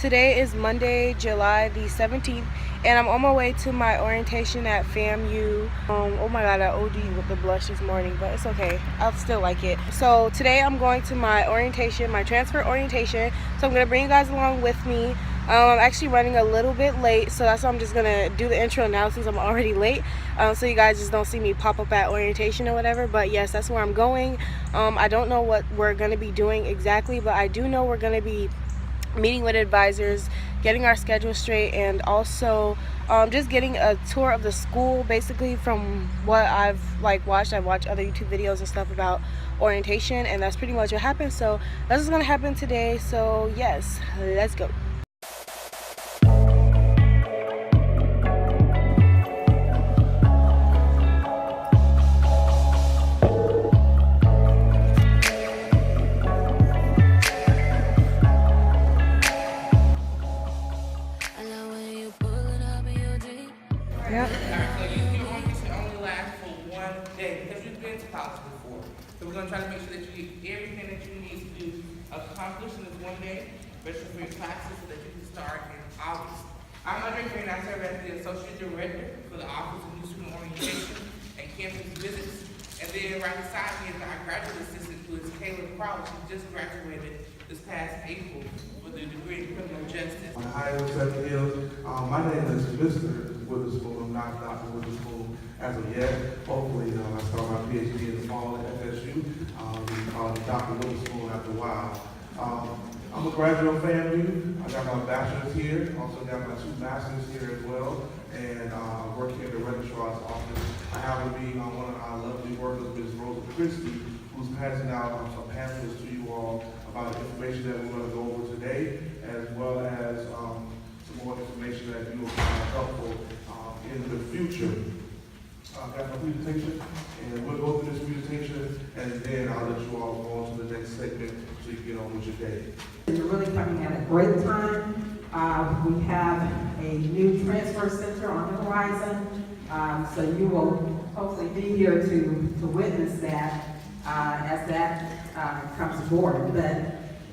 Today is Monday, July the 17th, and I'm on my way to my orientation at FAMU. Oh my god, I OD'd with the blush this morning, but it's okay. I'll still like it. So today I'm going to my orientation, my transfer orientation. So I'm going to bring you guys along with me. I'm actually running a little bit late, so that's why I'm just going to do the intro now since I'm already late. So you guys just don't see me pop up at orientation or whatever. But yes, that's where I'm going. I don't know what we're going to be doing exactly, but I do know we're going to be meeting with advisors, getting our schedule straight, and also just getting a tour of the school. Basically, from what I've watched, I've watched other YouTube videos and stuff about orientation, and that's pretty much what happened. So that's what's gonna happen today. So yes, let's go. Yep. Alright, so your orientation only lasts for 1 day because you've been to college before. So we're going to try to make sure that you get everything that you need to do accomplished in this 1 day, register for your classes so that you can start in August. I'm Andre Green. I serve as the Associate Director for the Office of New Student Orientation and Campus Visits. And then right beside me is our graduate assistant, who is Kayla Crowley, who just graduated this past April with a degree in criminal justice. Hi, I'm Seven Hills. My name is Mr. Witherspoon. I'm not Dr. Witherspoon as of yet. Hopefully, I start my PhD in the fall at FSU. We call it Dr. Witherspoon after a while. I'm a graduate of FAMU. I got my bachelor's here. Also got my 2 masters here as well. And I work here at the registrar's office. I happen to be one of our lovely workers, Ms. Rosa Christie, who's passing out some pamphlets to you all about the information that we're going to go over today, as well as some more information that you will find helpful in the future. I've got my presentation, and we'll go through this presentation, and then I'll let you all go on to the next segment so you can get on with your day. You're really coming at a great time. We have a new transfer center on the horizon, so you will hopefully be here to witness that as that comes aboard. But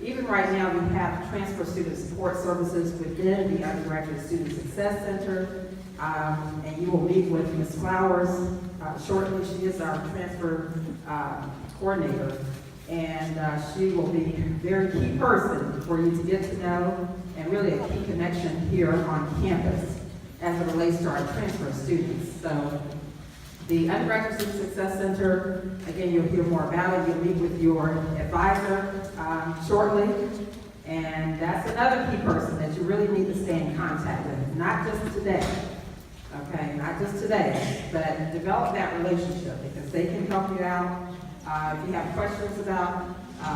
even right now, we have transfer student support services within the Undergraduate Student Success Center, and you will meet with Ms. Flowers shortly. She is our transfer coordinator, and she will be a very key person for you to get to know, and really a key connection here on campus as it relates to our transfer students. So the Undergraduate Student Success Center, again, you'll hear more about it. You'll meet with your advisor shortly. And that's another key person that you really need to stay in contact with, not just today, okay? Not just today, but develop that relationship because they can help you out. If you have questions about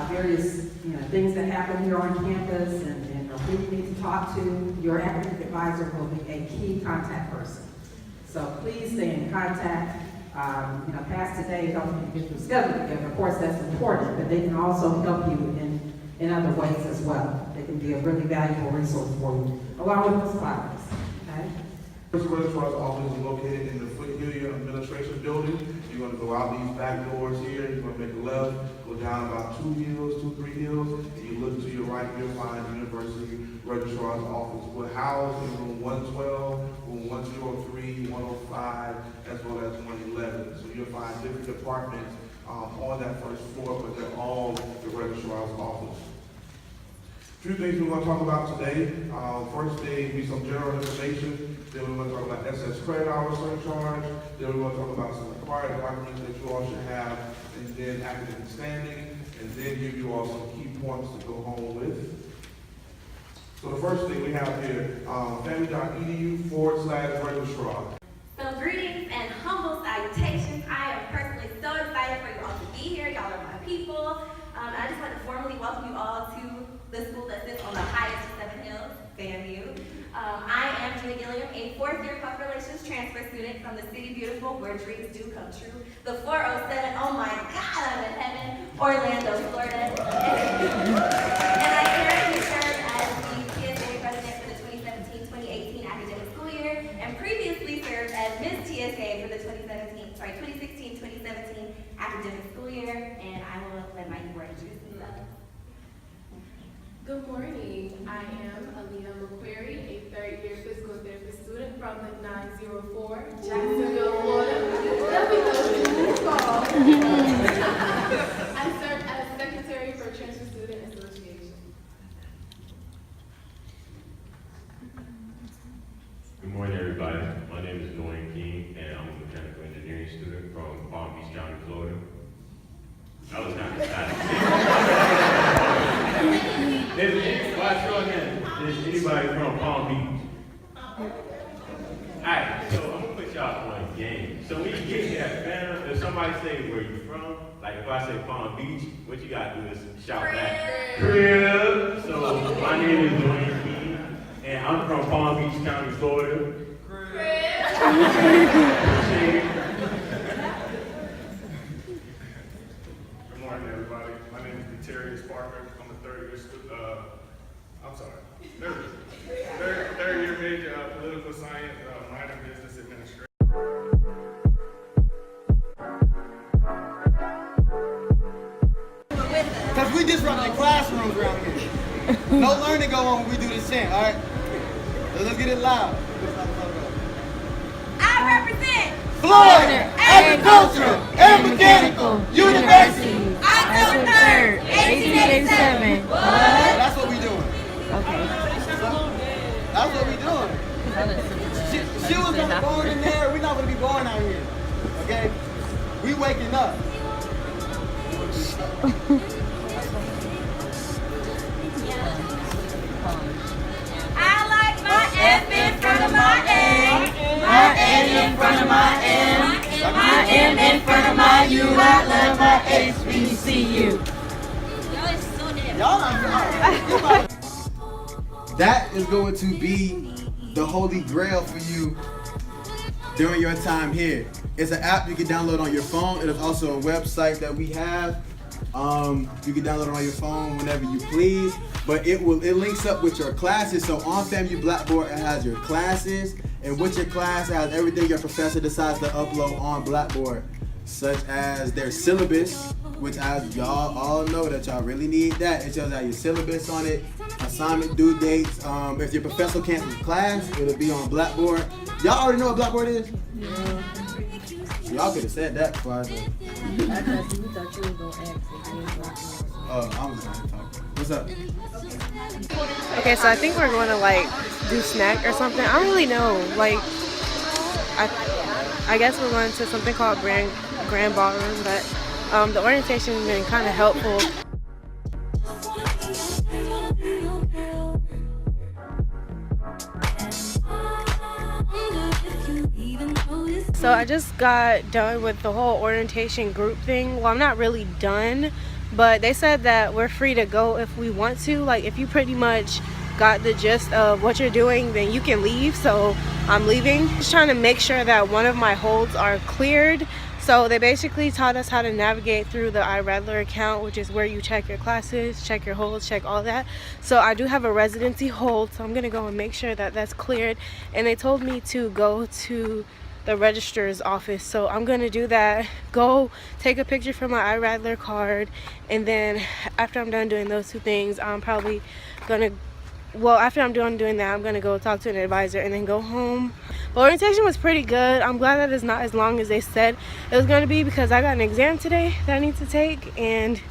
various things that happen here on campus and who you need to talk to, your academic advisor will be a key contact person. So please stay in contact. Past today, helping you get your schedule together. Of course, that's important, but they can also help you in other ways as well. They can be a really valuable resource for you, along with Ms. Flowers. Okay? First registrar's office is located in the Foothill Administration Building. You're going to go out these back doors here. You're going to make a left, go down about 2 hills, 3 hills, and you look to your right, you'll find the University Registrar's office. We're housed in room 112, room 103, 105, as well as 111. So you'll find different departments on that first floor, but they're all the Registrar's office. A few things we're going to talk about today. First thing will be some general information. Then we're going to talk about SS credit hour surcharge. Then we're going to talk about some required documents that you all should have, and then academic standing, and then give you all some key points to go home with. So the first thing we have here, FAMU.edu/registrar. So greetings and humble salutations. I am personally so excited for you all to be here. Y'all are my people. I just want to formally welcome you all to the school that sits on the highest of 7 hills, FAMU. I am Julie Gilliam, a 4th-year public relations transfer student from the city beautiful where dreams do come true. The 407, oh my God, I'm in heaven, Orlando, Florida. And I currently serve as the TSA president for the 2017-2018 academic school year, and previously served as Ms. TSA for the 2016-2017 academic school year, and I will let my board introduce themselves. Good morning. I am Aaliyah 404, Jacksonville, Florida. Let me go to fall. I serve as secretary for Transfer Student Association. Good morning, everybody. My name is Dwayne King, and I'm a mechanical engineering student from Palm Beach County, Florida. That was kind of exciting. Is anybody from Palm Beach? Alright, so I'm gonna put y'all on a game. So when you get here at FAMU, if somebody say where you from, like if I say Palm Beach, what you gotta do is shout back. Crib. So my name is Dwayne King, and I'm from Palm Beach County, Florida. Good morning, everybody. My name is Terry Parker. I'm a third year major of political science, minor business administration. Because we disrupt the classrooms around here. No learning go on when we do this chant, all right? So let's get it loud. I represent Florida Agricultural and Mechanical University. October 3rd, 1887. That's what we doing. Okay. That's what we doing. She was not born in there. We're not going to be born out here. Okay? We waking up. I like my F in front of my A, my N in front of my M, my M in front of my U. I love my HBCU. Y'all not. That is going to be the holy grail for you during your time here. It's an app you can download on your phone. It is also a website that we have. You can download it on your phone whenever you please. But it links up with your classes. So on FAMU Blackboard, it has your classes, and with your class, it has everything your professor decides to upload on Blackboard, such as their syllabus, which as y'all all know that y'all really need that. It shows out your syllabus on it, assignment due dates. If your professor cancels class, it'll be on Blackboard. Y'all already know what Blackboard is? Yeah. Y'all could have said that before I did. I thought you were going to ask. Oh, I was trying to talk. What's up? Okay, so I think we're going to like do snack or something. I don't really know. Like, I guess we're going to something called Grand Ballroom, but the orientation has been kind of helpful. So I just got done with the whole orientation group thing. Well, I'm not really done, but they said that we're free to go if we want to. Like, if you pretty much got the gist of what you're doing, then you can leave. So I'm leaving. Just trying to make sure that one of my holds are cleared. So they basically taught us how to navigate through the iRattler account, which is where you check your classes, check your holds, check all that. So I do have a residency hold, so I'm gonna go and make sure that that's cleared. And they told me to go to the registrar's office, so I'm gonna do that. Go take a picture for my iRattler card, and then after I'm done doing those two things, I'm probably gonna, well, after I'm done doing that, I'm gonna go talk to an advisor and then go home. But orientation was pretty good. I'm glad that it's not as long as they said it was gonna be, because I got an exam today that I need to take and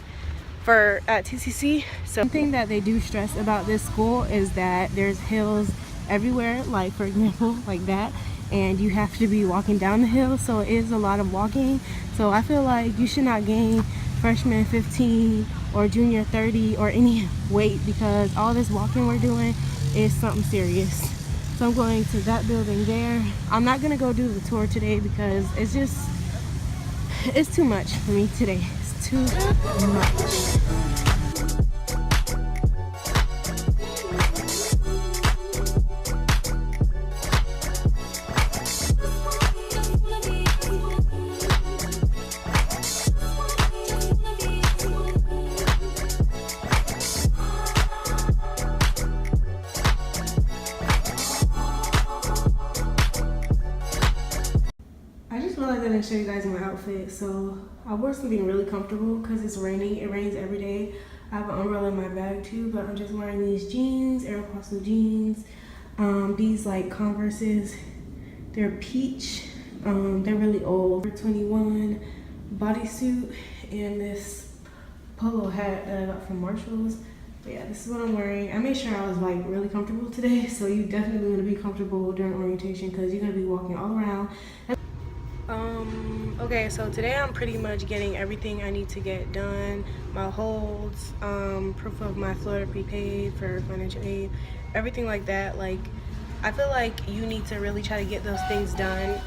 at TCC. So one thing that they do stress about this school is that there's hills everywhere, like for example like that, and you have to be walking down the hill, so it is a lot of walking. So I feel like you should not gain freshman 15 or junior 30 or any weight, because all this walking we're doing is something serious. So I'm going to that building there. I'm not gonna go do the tour today because it's too much for me today. It's too much. I didn't show you guys my outfit. So I wore something really comfortable because it's raining. It rains every day. I have an umbrella in my bag too, but I'm just wearing these jeans, Aeropostale jeans, these like Converses. They're peach. They're really old. They're 21 bodysuit and this polo hat that I got from Marshall's. But yeah, this is what I'm wearing. I made sure I was like really comfortable today, so you definitely want to be comfortable during orientation because you're gonna be walking all around. Okay, so today I'm pretty much getting everything I need to get done. My holds, proof of my Florida prepaid for financial aid, everything like that. Like, I feel like you need to really try to get those things done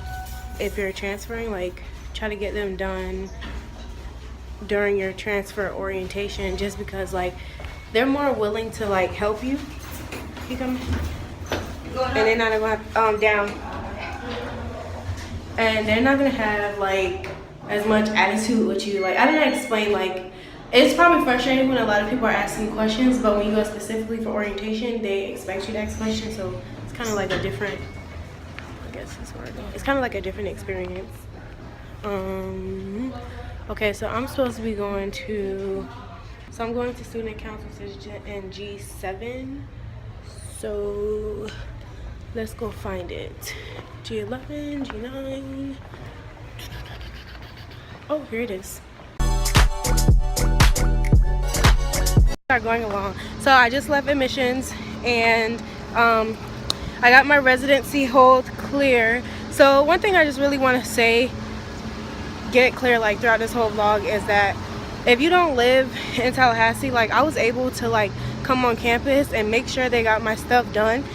if you're transferring. Like, try to get them done during your transfer orientation, just because like they're more willing to like help you. You come, and they're not gonna down. And they're not gonna have like as much attitude with you. Like, I didn't explain, like, it's probably frustrating when a lot of people are asking questions, but when you go specifically for orientation, they expect you to ask questions, so it's kind of like a different, I guess it's hard. It's kind of like a different experience. Okay, so I'm supposed to be going to, so I'm going to student council in G7, so let's go find it. G11, G9. Oh, here it is. Start going along. So I just left admissions and I got my residency hold clear. So one thing I just really want to say, get clear like throughout this whole vlog, is that if you don't live in Tallahassee, like I was able to like come on campus and make sure they got my stuff done.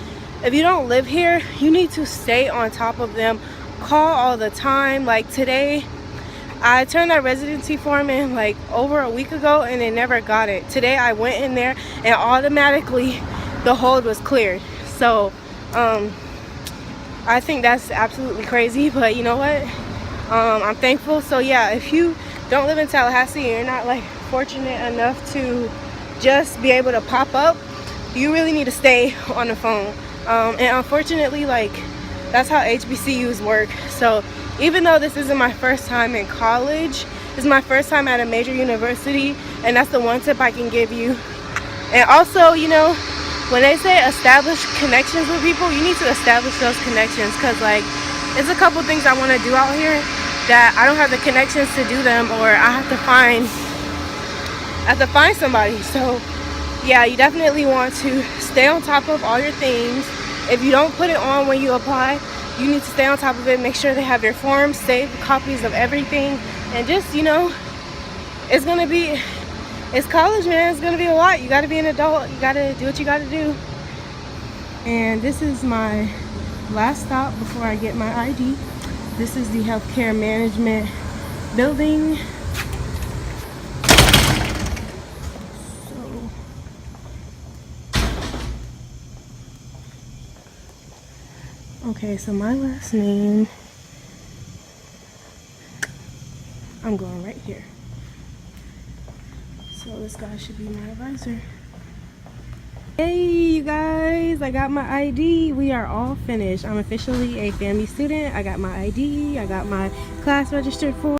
If you don't live here, you need to stay on top of them. Call all the time. Like today, I turned that residency form in like over a week ago and they never got it. Today I went in there and automatically the hold was cleared. So I think that's absolutely crazy, but you know what? I'm thankful. So yeah, if you don't live in Tallahassee and you're not like fortunate enough to just be able to pop up, you really need to stay on the phone. And unfortunately, like, that's how HBCUs work. So even though this isn't my first time in college, this is my first time at a major university, and that's the one tip I can give you. And also, you know, when they say establish connections with people, you need to establish those connections, because like it's a couple things I want to do out here that I don't have the connections to do them, or I have to find somebody. So yeah, you definitely want to stay on top of all your things. If you don't put it on when you apply, you need to stay on top of it. Make sure they have your forms, save copies of everything, and just, you know, it's college, man. It's gonna be a lot. You gotta be an adult. You gotta do what you gotta do. And this is my last stop before I get my ID. This is the healthcare management building. Okay, so my last name, I'm going right here. So this guy should be my advisor. Hey, you guys, I got my ID. We are all finished. I'm officially a FAMU student. I got my ID. I got my class registered for.